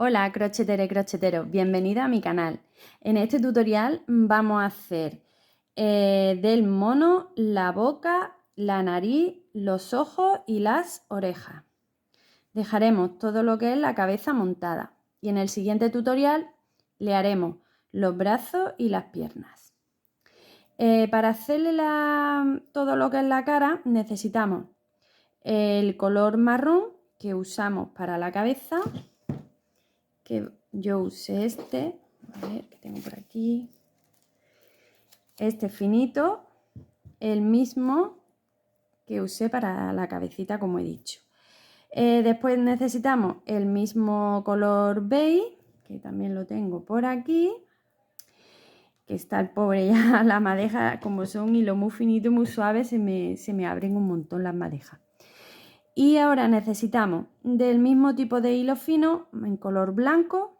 Hola crocheteras y crocheteros, bienvenida a mi canal. En este tutorial vamos a hacer del mono la boca, la nariz, los ojos y las orejas. Dejaremos todo lo que es la cabeza montada y en el siguiente tutorial le haremos los brazos y las piernas. Para hacerle todo lo que es la cara necesitamos el color marrón que usamos para la cabeza, que yo usé este, a ver, que tengo por aquí, este finito, el mismo que usé para la cabecita, como he dicho. Después necesitamos el mismo color beige, que también lo tengo por aquí, que está el pobre ya, la madeja, como son hilos muy finitos y muy suaves, se me abren un montón las madejas. Y ahora necesitamos del mismo tipo de hilo fino en color blanco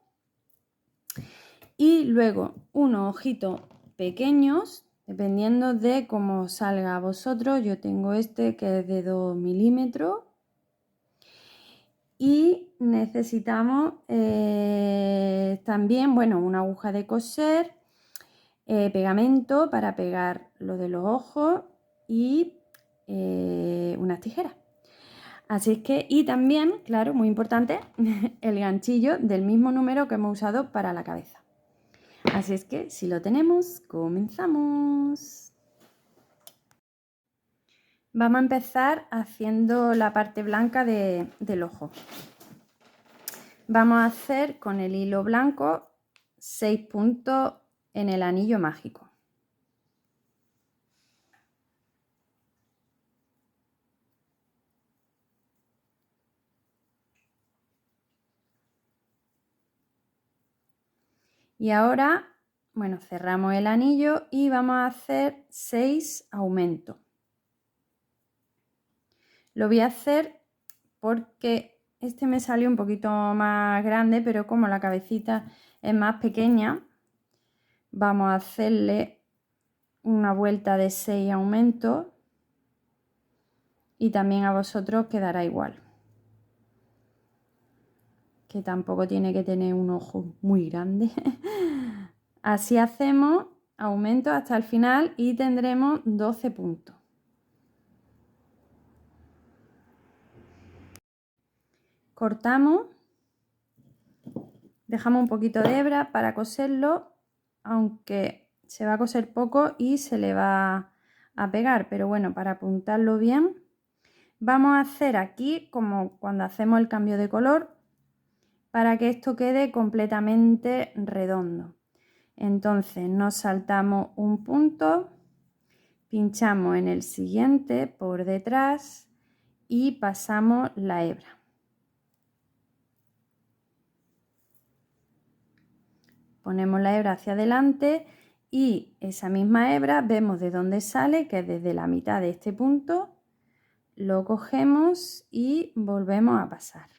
y luego unos ojitos pequeños, dependiendo de cómo salga a vosotros. Yo tengo este que es de 2 milímetros y necesitamos también, bueno, una aguja de coser, pegamento para pegar lo de los ojos y unas tijeras. Así es que, y también, claro, muy importante, el ganchillo del mismo número que hemos usado para la cabeza. Así es que, si lo tenemos, comenzamos. Vamos a empezar haciendo la parte blanca del ojo. Vamos a hacer con el hilo blanco 6 puntos en el anillo mágico. Y ahora, bueno, cerramos el anillo y vamos a hacer 6 aumentos. Lo voy a hacer porque este me salió un poquito más grande, pero como la cabecita es más pequeña, vamos a hacerle una vuelta de 6 aumentos y también a vosotros quedará igual, que tampoco tiene que tener un ojo muy grande. Así hacemos aumentos hasta el final y tendremos 12 puntos. Cortamos, dejamos un poquito de hebra para coserlo, aunque se va a coser poco y se le va a pegar, pero bueno, para apuntarlo bien, vamos a hacer aquí como cuando hacemos el cambio de color para que esto quede completamente redondo. Entonces nos saltamos un punto, pinchamos en el siguiente por detrás y pasamos la hebra. Ponemos la hebra hacia adelante y esa misma hebra vemos de dónde sale, que es desde la mitad de este punto. Lo cogemos y volvemos a pasar.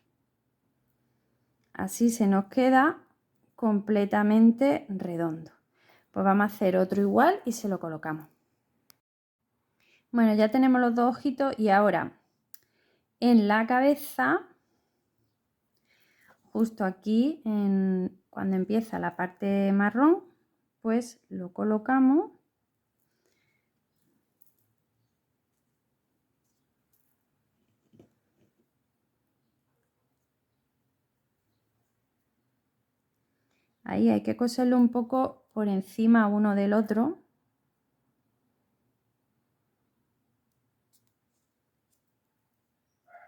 Así se nos queda completamente redondo. Pues vamos a hacer otro igual y se lo colocamos. Bueno, ya tenemos los dos ojitos y ahora en la cabeza, justo aquí, cuando empieza la parte marrón, pues lo colocamos. Ahí hay que coserlo un poco por encima uno del otro.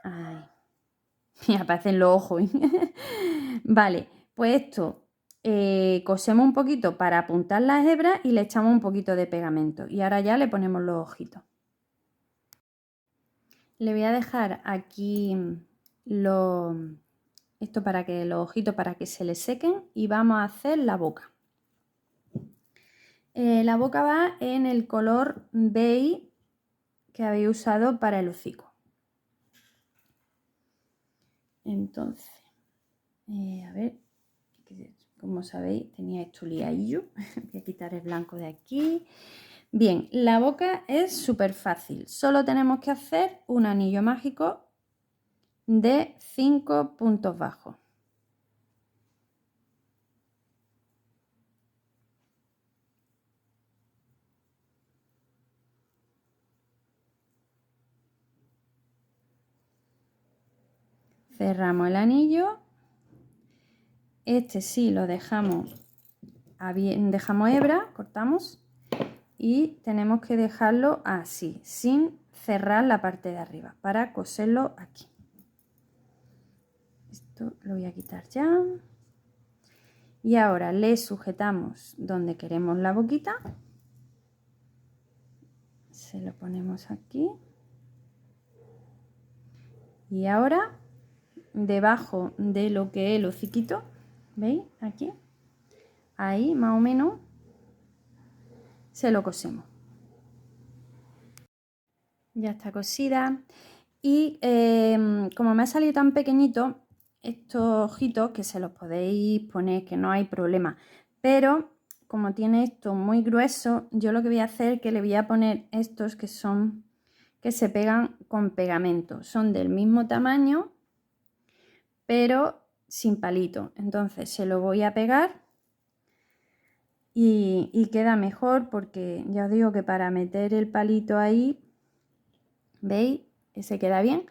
Ahí. Y aparecen los ojos. Vale, pues esto cosemos un poquito para apuntar las hebras y le echamos un poquito de pegamento. Y ahora ya le ponemos los ojitos. Le voy a dejar aquí esto para que los ojitos para que se le sequen y vamos a hacer la boca. La boca va en el color beige que habéis usado para el hocico. Entonces, a ver, como sabéis tenía esto liadillo. Voy a quitar el blanco de aquí. Bien, la boca es súper fácil. Solo tenemos que hacer un anillo mágico de 5 puntos bajos. cerramos el anillo. Este sí lo dejamos hebra, cortamos y tenemos que dejarlo así, sin cerrar la parte de arriba, para coserlo aquí. Esto lo voy a quitar ya. Y ahora le sujetamos donde queremos la boquita. Se lo ponemos aquí. Y ahora, debajo de lo que es el hociquito, ¿veis? Aquí, ahí más o menos, se lo cosemos. Ya está cosida. Y como me ha salido tan pequeñito, estos ojitos que se los podéis poner, que no hay problema. Pero como tiene esto muy grueso, yo lo que voy a hacer es que le voy a poner estos que se pegan con pegamento. Son del mismo tamaño, pero sin palito. Entonces se lo voy a pegar y queda mejor porque ya os digo que para meter el palito ahí, ¿veis? Se queda bien.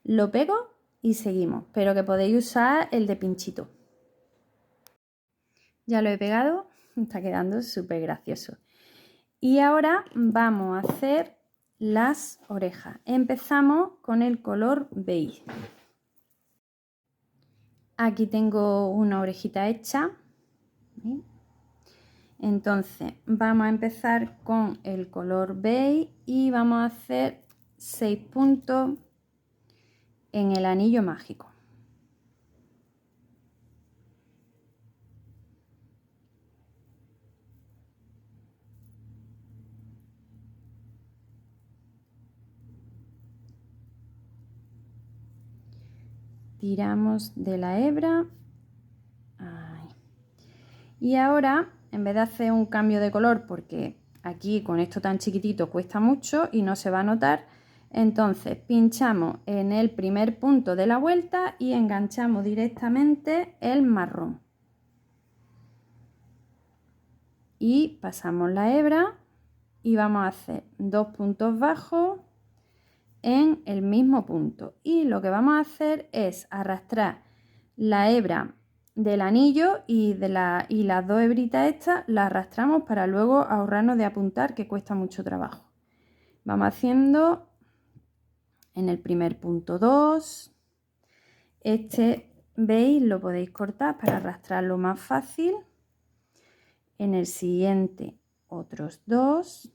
Lo pego y seguimos, pero que podéis usar el de pinchito. Ya lo he pegado, está quedando súper gracioso. Y ahora vamos a hacer las orejas. Empezamos con el color beige. Aquí tengo una orejita hecha. Entonces vamos a empezar con el color beige y vamos a hacer 6 puntos en el anillo mágico. Tiramos de la hebra. Ahí. Y ahora, en vez de hacer un cambio de color, porque aquí con esto tan chiquitito cuesta mucho y no se va a notar, entonces pinchamos en el primer punto de la vuelta y enganchamos directamente el marrón. Y pasamos la hebra y vamos a hacer 2 puntos bajos en el mismo punto. Y lo que vamos a hacer es arrastrar la hebra del anillo y las 2 hebritas estas las arrastramos para luego ahorrarnos de apuntar, que cuesta mucho trabajo. Vamos haciendo en el primer punto 2. Este, veis, lo podéis cortar para arrastrarlo más fácil. En el siguiente otros 2,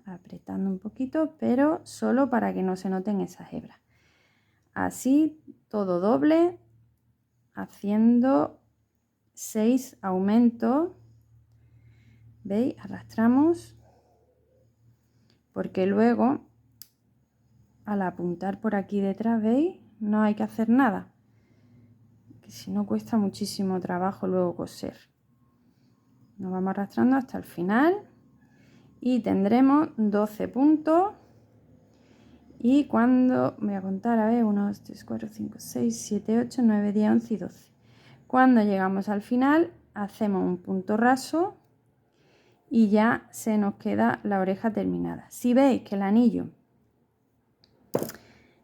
apretando un poquito, pero solo para que no se noten esas hebras. Así todo doble, haciendo 6 aumentos. ¿Veis? Arrastramos, porque luego al apuntar por aquí detrás, ¿veis? No hay que hacer nada, que si no cuesta muchísimo trabajo luego coser. Nos vamos arrastrando hasta el final y tendremos 12 puntos. Y cuando, voy a contar, a ver, 1, 2, 3, 4, 5, 6, 7, 8, 9, 10, 11 y 12. Cuando llegamos al final, hacemos un punto raso y ya se nos queda la oreja terminada. Si veis que el anillo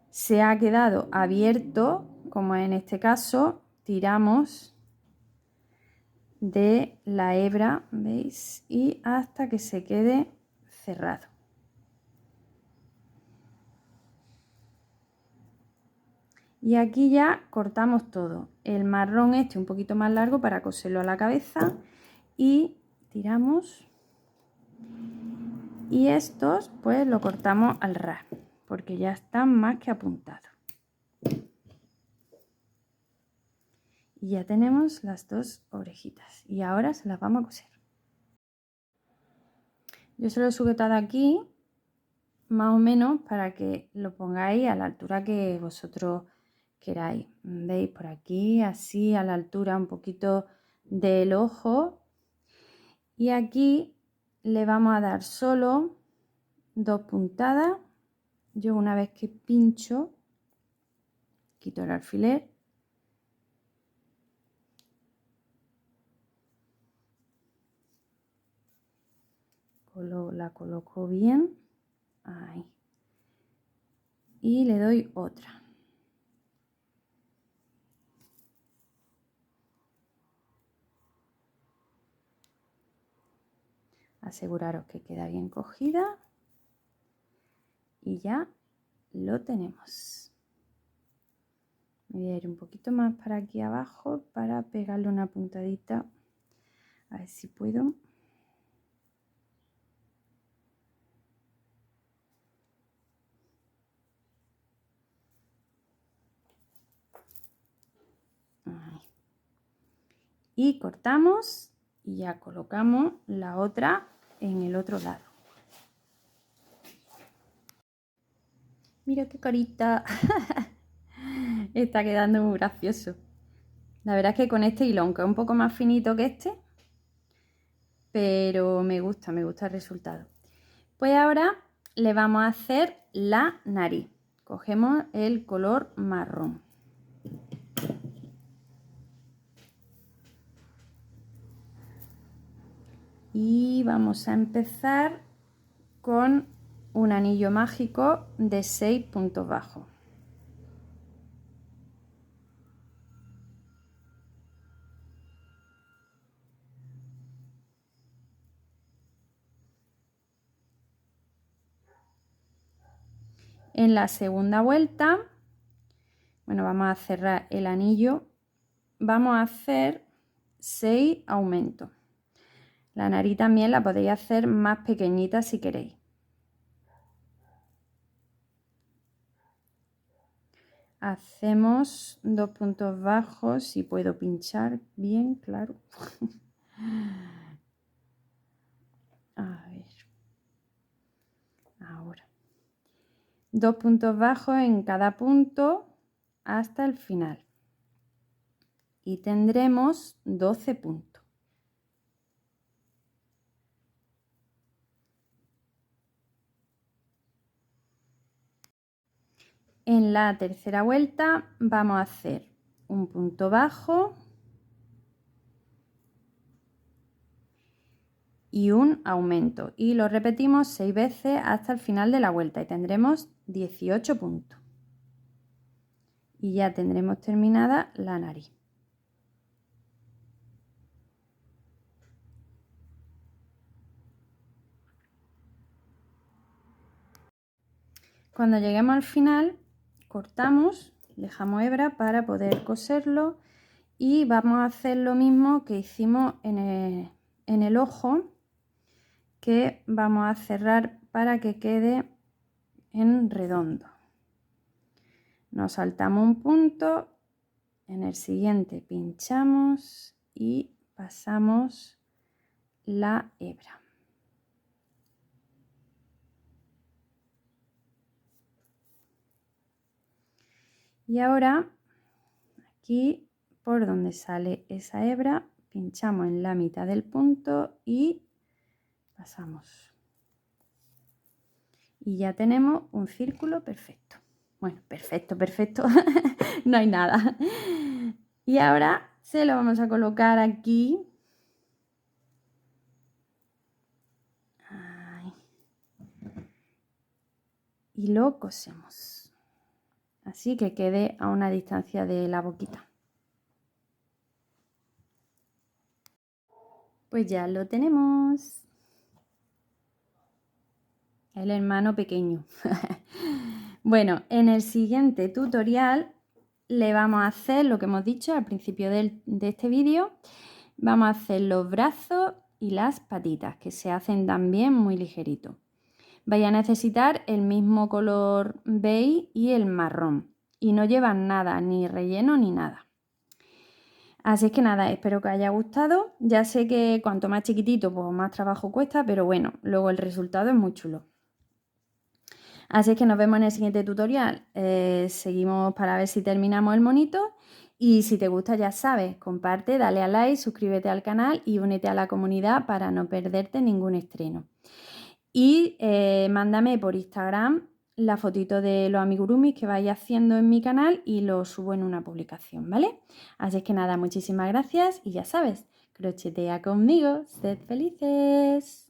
se ha quedado abierto, como en este caso, tiramos de la hebra, ¿veis? Y hasta que se quede cerrado. Y aquí ya cortamos todo. El marrón este un poquito más largo para coserlo a la cabeza y tiramos. Y estos pues lo cortamos al ras, porque ya están más que apuntados. Y ya tenemos las 2 orejitas. Y ahora se las vamos a coser. Yo se lo he sujetado aquí, más o menos, para que lo pongáis a la altura que vosotros queráis. ¿Veis? Por aquí, así, a la altura un poquito del ojo. Y aquí le vamos a dar solo 2 puntadas. Yo una vez que pincho, quito el alfiler. La coloco bien. Ahí. Y le doy otra. Aseguraros que queda bien cogida y ya lo tenemos. Me voy a ir un poquito más para aquí abajo para pegarle una puntadita, a ver si puedo. Ahí. Y cortamos y ya colocamos la otra en el otro lado. Mira qué carita. Está quedando muy gracioso. La verdad es que con este hilo, aunque es un poco más finito que este, pero me gusta el resultado. Pues ahora le vamos a hacer la nariz. Cogemos el color marrón. Y vamos a empezar con un anillo mágico de 6 puntos bajos. En la segunda vuelta, bueno, vamos a cerrar el anillo, vamos a hacer 6 aumentos. La nariz también la podéis hacer más pequeñita si queréis. Hacemos 2 puntos bajos, si puedo pinchar bien, claro. A ver. Ahora. 2 puntos bajos en cada punto hasta el final. Y tendremos 12 puntos. En la tercera vuelta vamos a hacer un punto bajo y un aumento. Y lo repetimos 6 veces hasta el final de la vuelta y tendremos 18 puntos. Y ya tendremos terminada la nariz. Cuando lleguemos al final, cortamos, dejamos hebra para poder coserlo y vamos a hacer lo mismo que hicimos en el ojo, que vamos a cerrar para que quede en redondo. Nos saltamos un punto, en el siguiente pinchamos y pasamos la hebra. Y ahora aquí por donde sale esa hebra pinchamos en la mitad del punto y pasamos. Y ya tenemos un círculo perfecto. Bueno, perfecto, perfecto. No hay nada. Y ahora se lo vamos a colocar aquí. Ahí. Y lo cosemos. Así que quede a una distancia de la boquita. Pues ya lo tenemos. El hermano pequeño. Bueno, en el siguiente tutorial le vamos a hacer lo que hemos dicho al principio de este vídeo. Vamos a hacer los brazos y las patitas, que se hacen también muy ligeritos. Vais a necesitar el mismo color beige y el marrón. Y no llevan nada, ni relleno ni nada. Así es que nada, espero que os haya gustado. Ya sé que cuanto más chiquitito, pues más trabajo cuesta, pero bueno, luego el resultado es muy chulo. Así es que nos vemos en el siguiente tutorial. Seguimos para ver si terminamos el monito. Y si te gusta, ya sabes, comparte, dale a like, suscríbete al canal y únete a la comunidad para no perderte ningún estreno. Y mándame por Instagram la fotito de los amigurumis que vais haciendo en mi canal y lo subo en una publicación, ¿vale? Así es que nada, muchísimas gracias y ya sabes, crochetea conmigo, sed felices.